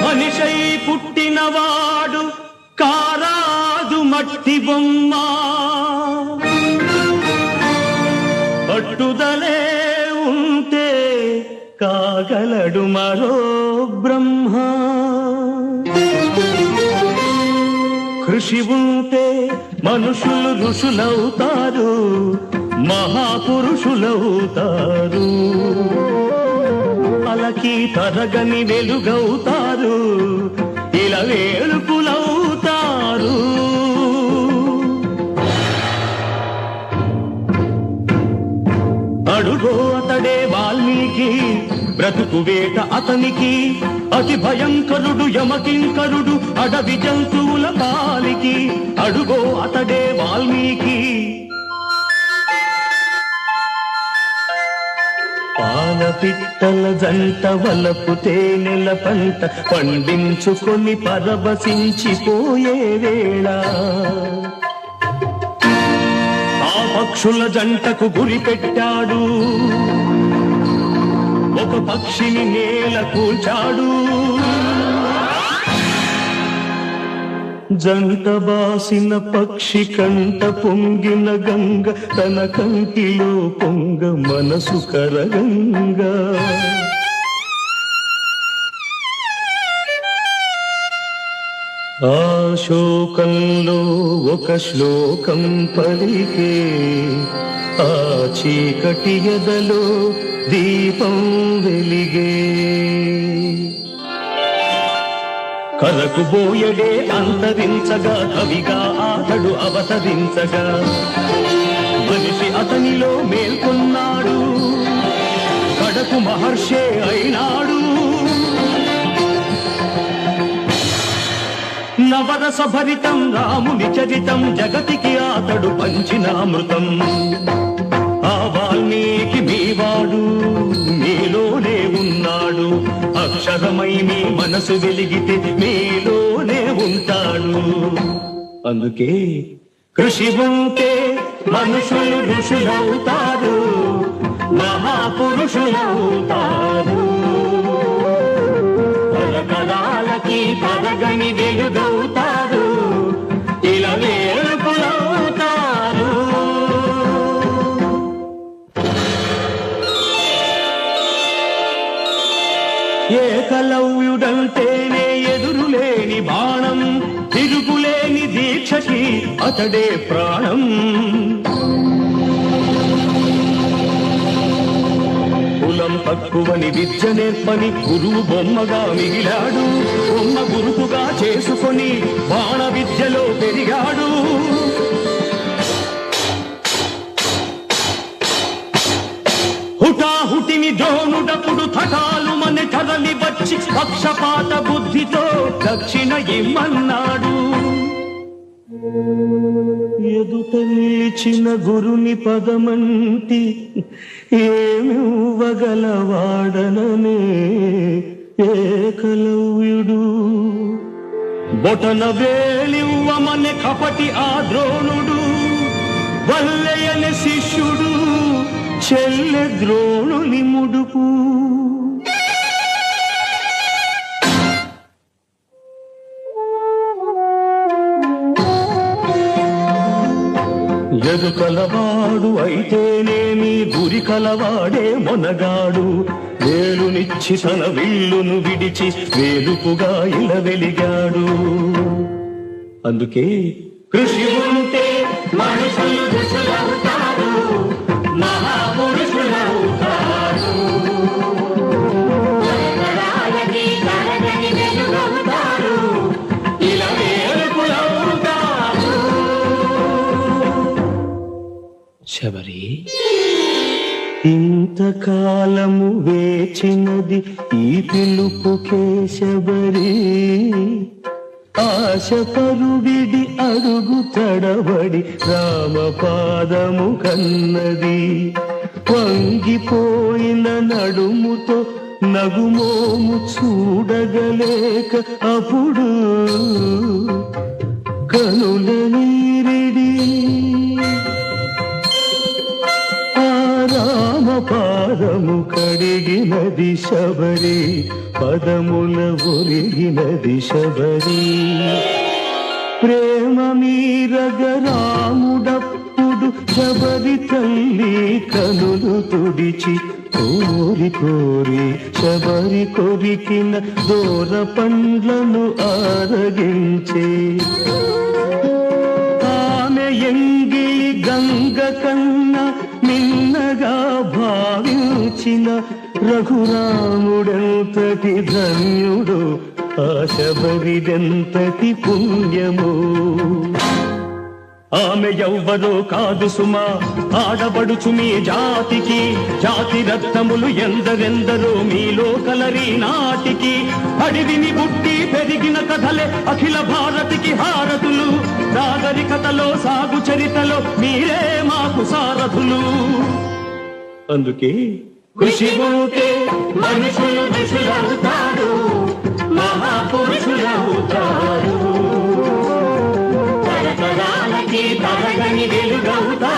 మనిషై పుట్టినవాడు కారాదు మట్టి బొమ్మ, పట్టుదలే ఉంటే కాగలడు మరో బ్రహ్మ. కృషి ఉంటే మనుషులు ఋషులవుతారు, మహాపురుషులవుతారు, అలకి తరగని వెలుగవుతారు, ఇలా వేలుపులవుతారు. అడుగో అతడే వాల్మీకి, బ్రతుకు వేట అతనికి, అతి భయంకరుడు యమకింకరుడు అడవి జంతువుల పాలికి. అడుగో అతడే వాల్మీకి. పాల పిట్టల జంట వలపు తేనెల పంట పండించుకొని పరవశించిపోయే వేళ, ఆ పక్షుల జంటకు గురి పెట్టాడు, ఒక పక్షిని నేల కూల్చాడు. జంట బాసిన పక్షి కంట పొంగిన గంగ, తన కంటిలో పొంగ మనసు కరగంగా. ఆ శోకంలో ఒక శ్లోకం పలికే, ఆ చీకటి ఎదలో దీపం వెలిగే. కరకు బోయడే అంతరించగా, కవిగా అతడు అవతరించగా, మనిషి అతనిలో మేల్కొన్నాడు, కడకు మహర్షే అయినాడు. నవరస భరితం రాముని చరితం, జగతికి అతడు పంచిన అమృతం. ఆ వాల్మీకి మీవాడు, మీలోనే ఉన్నాడు, అక్షరమై మీ మనసు వెలిగితే మీలోనే ఉంటాడు. అందుకే కృషి ఉంటే మనుషులు ఋషులవుతారు, మహాపురుషులవుతారు, తరతరాలకి తరగని వెలుగవుతారు, ఇలా వేలుపులవుతారు. ఏకలవ్యుడంటేనే ఎదురులేని బాణం, తిరుగులేని దీక్షకి అతడే ప్రాణం. కులం తక్కువని విద్య నేర్పని గురువు బొమ్మగా మిగిలాడు, బొమ్మ గురువుగా చేసుకొని బాణ విద్యలో పెరిగాడు. హుటాహుటిని ద్రోణుడప్పుడు థటాలు మన కదలి వచ్చి పక్షపాత బుద్ధితో దక్షిణ ఇమ్మన్నాడు. ఎదుట నిలిచిన గురుని పదమంటి ఏమివ్వగలవాడననే ఏకలవ్యుడు, బొటన వేలివ్వమనే కపటి ఆ ద్రోణుడు, వల్లయని శిష్యుడు చెల్లె ద్రోణుని ముడుపు. ఎదు కలవాడు అయితేనేమి, గురి కలవాడే మొనగాడు, వేలునిచ్చి తన విల్లును విడిచి వేలుపుగా ఇలా వెలిగాడు. అందుకే కృషి ఉంటే మనుషులు ఋషులవుతారు, మహాపురుషులవుతారు, ఇలా వేలుపులవుతారు. శబరి, ఇంతకాలము వేచినది ఈ పిలుపుకే శబరి, ఆశ పరువిడి అడుగు తడబడి రామపాదము కన్నది, వంగిపోయిన నడుముతో నగుమోము చూడగలేక అప్పుడు కనుల నీరిడి. పాదము కడిగినది శబరి, పదముల ఒరిగినది శబరి. ప్రేమ మీరగ రాముడప్పుడు శబరి తల్లి కనులు తుడిచి కోరి కోరి శబరి కొరికిన దూర పండ్లను ఆరగించే. ఆమె ఎంగి గంగ కన్నా మిన్నగా భావించిన రఘురాముడెంతటి ధన్యుడు, ఆ శబరిదెంతటి పుణ్యము. ఆమె ఎవ్వరో కాదు సుమా, ఆడబడుచు మీ జాతికి. జాతి రత్నములు ఎందరెందరో మీలో కలరి నాటికి. అడివిని బుట్టి పెరిగిన కథలే అఖిల భారతికి హారతులు. నాగరికతలో సాగు చరితలో మీరే మాకు సారథులు. అందుకే కృషి ఉంటే మనుషులు ఋషులవుతారు, మహాపురుషులవుతారు. తరతరాలకి తరగని వెలుగవుతారు.